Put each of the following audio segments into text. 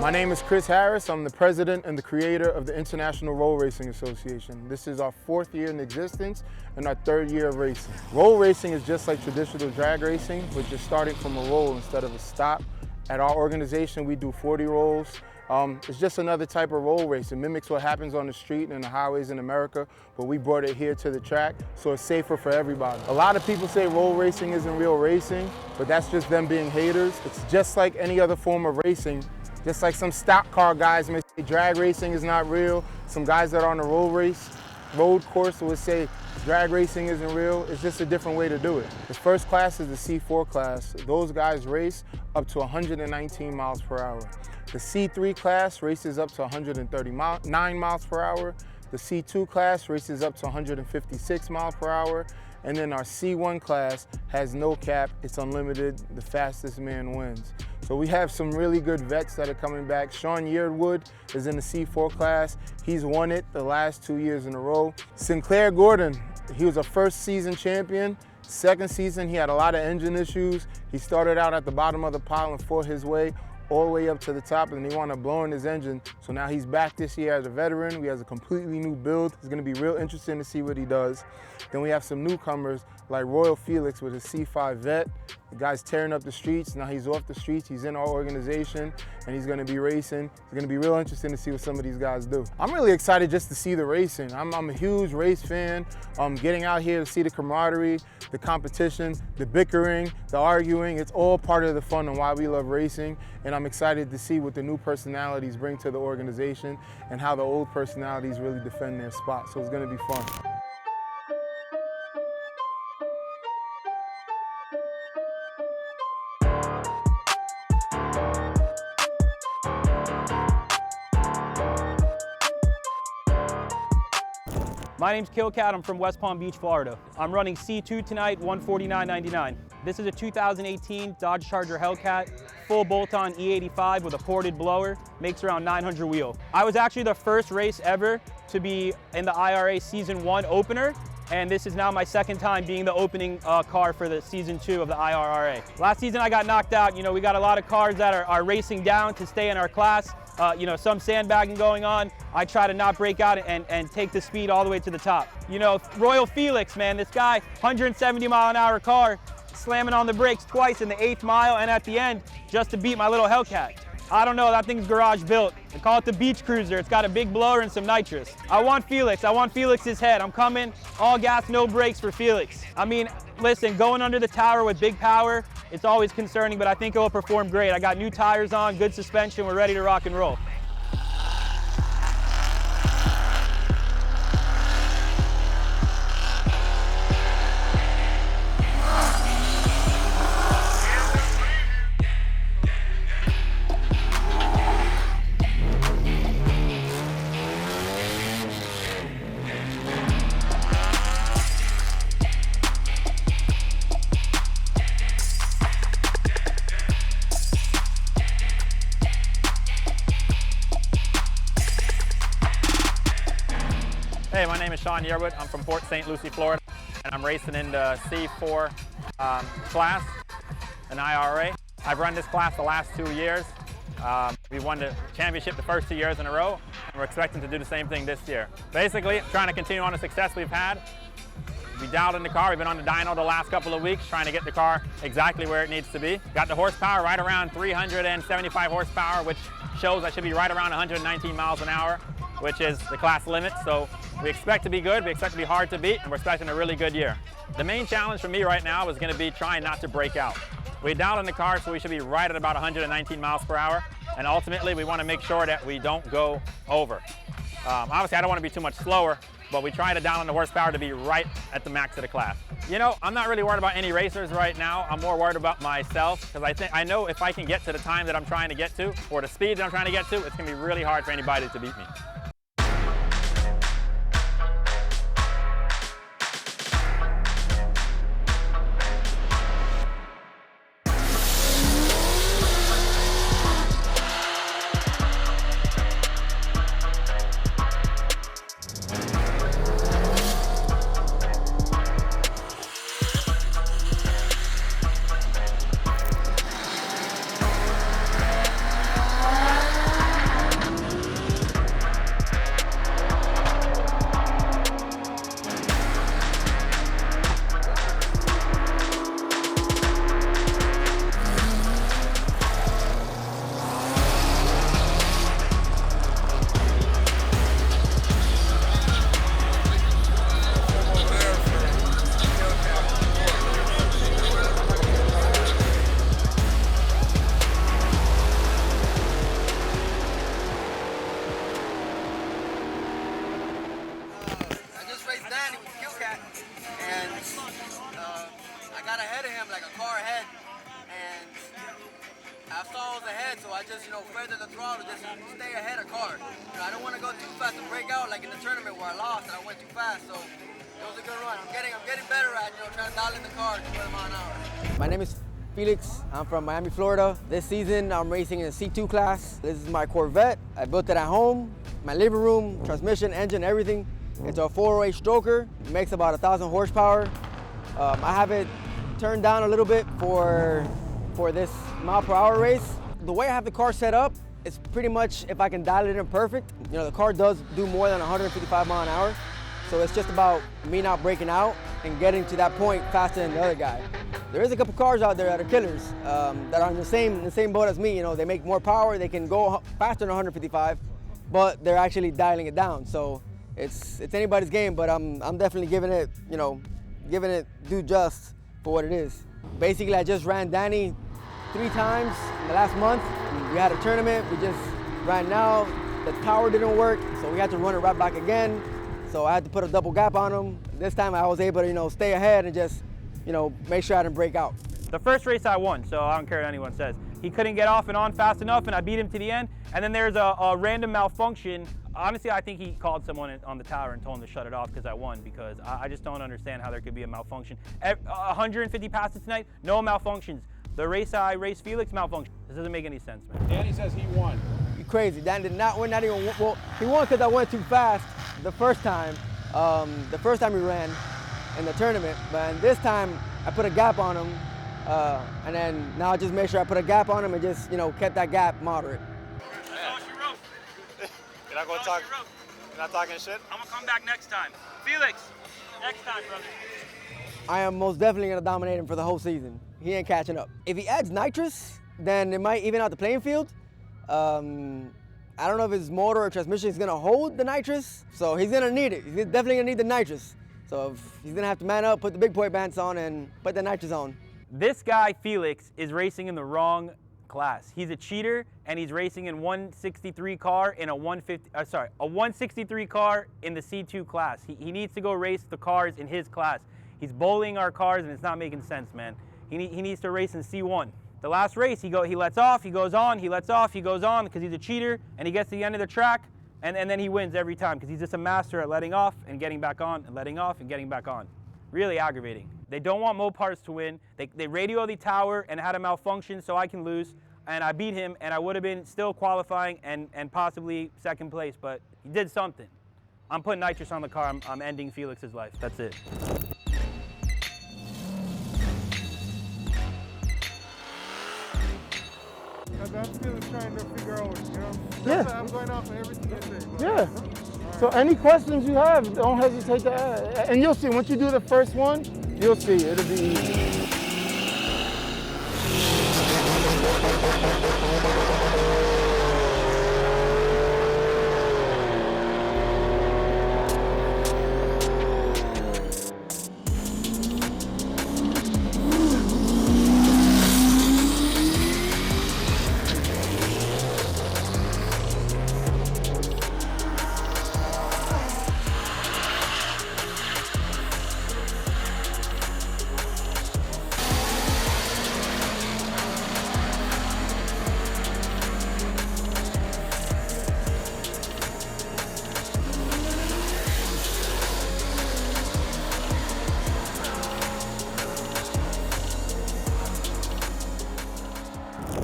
My name is Chris Harris. I'm the president and the creator of the International Roll Racing Association. This is our 4th year in existence and our 3rd year of racing. Roll racing is just like traditional drag racing, but just starting from a roll instead of a stop. At our organization, we do 40 rolls. It's just another type of roll race. It mimics what happens on the street and the highways in America, but we brought it here to the track, so it's safer for everybody. A lot of people say roll racing isn't real racing, but that's just them being haters. It's just like any other form of racing. Just like some stock car guys may say drag racing is not real, some guys that are on the road course would say drag racing isn't real. It's just a different way to do it. The first class is the C4 class. Those guys race up to 119 miles per hour. The C3 class races up to 139 miles per hour. The C2 class races up to 156 miles per hour. And then our C1 class has no cap, it's unlimited, the fastest man wins. So we have some really good vets that are coming back. Yearwood is in the C4 class. He's won it the last 2 years in a row. Sinclair Gordon, he was a first season champion. Second season, he had a lot of engine issues. He started out at the bottom of the pile and fought his way all the way up to the top, and he wound up blowing his engine. So now he's back this year as a veteran. We have a completely new build. It's gonna be real interesting to see what he does. Then we have some newcomers like Felix with his C5 vet. The guy's tearing up the streets. Now he's off the streets. He's in our organization and he's gonna be racing. It's gonna be real interesting to see what some of these guys do. I'm really excited just to see the racing. I'm a huge race fan. Getting out here to see the camaraderie, the competition, the bickering, the arguing. It's all part of the fun and why we love racing. And I'm excited to see what the new personalities bring to the organization and how the old personalities really defend their spot. So it's gonna be fun. My name's Hellcat, I'm from West Palm Beach, Florida. I'm running C2 tonight, 149.99. This is a 2018 Dodge Charger Hellcat, full bolt-on E85 with a ported blower, makes around 900 wheel. I was actually the first race ever to be in the IRRA Season 1 opener, and this is now my 2nd time being the opening car for the Season 2 of the IRRA. Last season I got knocked out. You know, we got a lot of cars that are racing down to stay in our class. You know, some sandbagging going on. I try to not break out and take the speed all the way to the top. You know, Royal Felix, man, this guy, 170-mile-an-hour car, slamming on the brakes twice in the 8th mile and at the end just to beat my little Hellcat. I don't know, that thing's garage built. They call it the beach cruiser. It's got a big blower and some nitrous. I want Felix's head. I'm coming, all gas, no brakes for Felix. I mean, listen, going under the tower with big power, it's always concerning, but I think it will perform great. I got new tires on, good suspension, we're ready to rock and roll. Hey, my name is Yearwood. I'm from Port St. Lucie, Florida, and I'm racing in the C4 class, an IRRA. I've run this class the last 2 years. We won the championship the first 2 years in a row, and we're expecting to do the same thing this year. Basically, trying to continue on the success we've had. We dialed in the car. We've been on the dyno the last couple of weeks, trying to get the car exactly where it needs to be. Got the horsepower right around 375 horsepower, which shows I should be right around 119 miles an hour, which is the class limit. So we expect to be good, we expect to be hard to beat, and we're expecting a really good year. The main challenge for me right now is going to be trying not to break out. We dialed in the car, so we should be right at about 119 miles per hour, and ultimately we want to make sure that we don't go over. Obviously I don't want to be too much slower, but we try to dial in the horsepower to be right at the max of the class. You know, I'm not really worried about any racers right now. I'm more worried about myself, because I know if I can get to the time that I'm trying to get to, or the speed that I'm trying to get to, it's going to be really hard for anybody to beat me. I saw I was ahead, so I just, feathered the throttle, just stay ahead of car. I don't want to go too fast and break out like in the tournament where I lost and I went too fast. So it was a good run. I'm getting better at, trying to dial in the car to 12 miles an hour. My name is Felix. I'm from Miami, Florida. This season, I'm racing in the C2 class. This is my Corvette. I built it at home. My living room, transmission, engine, everything. It's a 408 stroker. It makes about 1,000 horsepower. I have it turned down a little bit for this mile per hour race. The way I have the car set up, it's pretty much if I can dial it in perfect. The car does do more than 155 miles an hour. So it's just about me not breaking out and getting to that point faster than the other guy. There is a couple cars out there that are killers that are in the same boat as me. They make more power, they can go faster than 155, but they're actually dialing it down. So it's anybody's game, but I'm definitely giving it, giving it due just for what it is. Basically, I just ran Danny 3 times in the last month. We had a tournament, we just ran now. The power didn't work, so we had to run it right back again. So I had to put a double gap on him. This time I was able to, stay ahead and just, make sure I didn't break out. The first race I won, so I don't care what anyone says. He couldn't get off and on fast enough, and I beat him to the end. And then there's a random malfunction. Honestly, I think he called someone on the tower and told him to shut it off because I won, because I just don't understand how there could be a malfunction. 150 passes tonight, no malfunctions. The race I raced Felix, malfunction. This doesn't make any sense, man. Danny says he won. You're crazy. Dan did not win, not even, well, he won because I went too fast the first time. The first time we ran in the tournament, but this time I put a gap on him, and then now I just made sure I put a gap on him and just, kept that gap moderate. You're not going to talk, you're not talking shit? I'm gonna come back next time. Felix, next time, brother. I am most definitely gonna dominate him for the whole season. He ain't catching up. If he adds nitrous, then it might even out the playing field. I don't know if his motor or transmission is gonna hold the nitrous, so he's gonna need it. He's definitely gonna need the nitrous. So he's gonna have to man up, put the big boy pants on, and put the nitrous on. This guy, Felix, is racing in the wrong class. He's a cheater, and he's racing in 163 car in a 163 car in the C2 class. He needs to go race the cars in his class. He's bullying our cars, and it's not making sense, man. He needs to race in C1. The last race, he lets off, he goes on, he lets off, he goes on, because he's a cheater, and he gets to the end of the track, and then he wins every time, because he's just a master at letting off and getting back on, and letting off and getting back on. Really aggravating. They don't want Mopars to win. They radio the tower and had a malfunction so I can lose, and I beat him, and I would have been still qualifying and possibly second place, but he did something. I'm putting nitrous on the car. I'm ending Felix's life. That's it. I'm still trying to figure out, Yeah. I'm going off of everything you say. Yeah. So any questions you have, don't hesitate to ask. And you'll see, once you do the first one, you'll see, it'll be easy.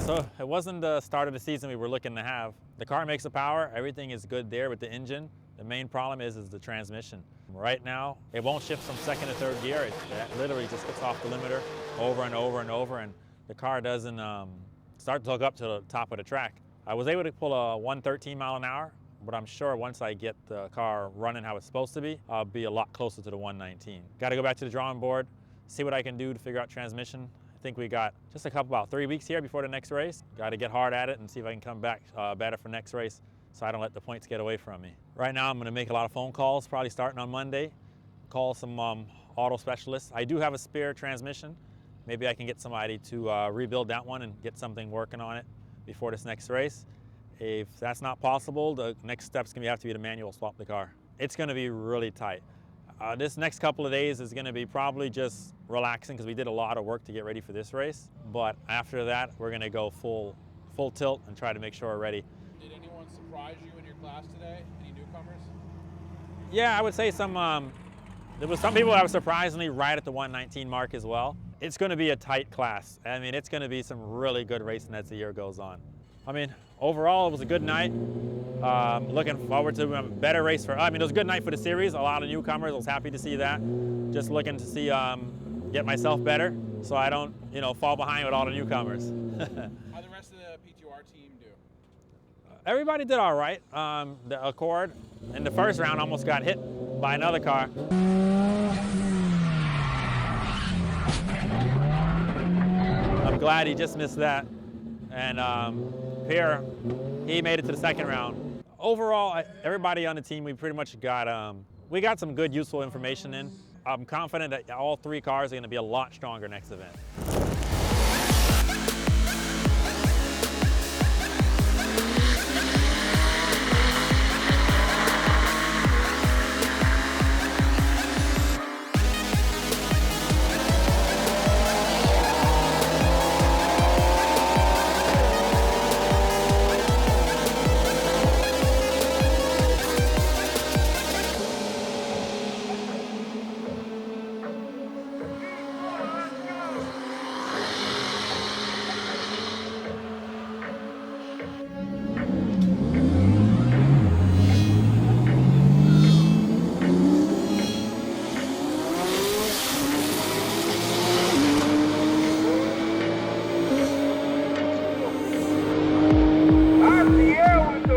So it wasn't the start of the season we were looking to have. The car makes the power, everything is good there with the engine. The main problem is the transmission. Right now, it won't shift from second to third gear. It literally just gets off the limiter over and over and over, and the car doesn't start to hook up to the top of the track. I was able to pull a 113 mile an hour, but I'm sure once I get the car running how it's supposed to be, I'll be a lot closer to the 119. Got to go back to the drawing board, see what I can do to figure out transmission. I think we got just about 3 weeks here before the next race. Got to get hard at it and see if I can come back better for next race so I don't let the points get away from me. Right now I'm going to make a lot of phone calls, probably starting on Monday. Call some auto specialists. I do have a spare transmission. Maybe I can get somebody to rebuild that one and get something working on it before this next race. If that's not possible, the next step's going to have to be to manual swap the car. It's going to be really tight. This next couple of days is going to be probably just relaxing because we did a lot of work to get ready for this race. But after that, we're going to go full full tilt and try to make sure we're ready. Did anyone surprise you in your class today? Any newcomers? Yeah, I would say there was some people that were surprisingly right at the 119 mark as well. It's going to be a tight class. I mean, it's going to be some really good racing as the year goes on. I mean, overall, it was a good night. Looking forward to a better race it was a good night for the series. A lot of newcomers. I was happy to see that. Just looking to see, get myself better so I don't, fall behind with all the newcomers. How the rest of the PTR team do? Everybody did all right. The Accord in the first round almost got hit by another car. I'm glad he just missed that. And Pierre, he made it to the second round. Overall, everybody on the team, we pretty much got, we got some good, useful information in. I'm confident that all 3 cars are going to be a lot stronger next event. I'm the Yearwood,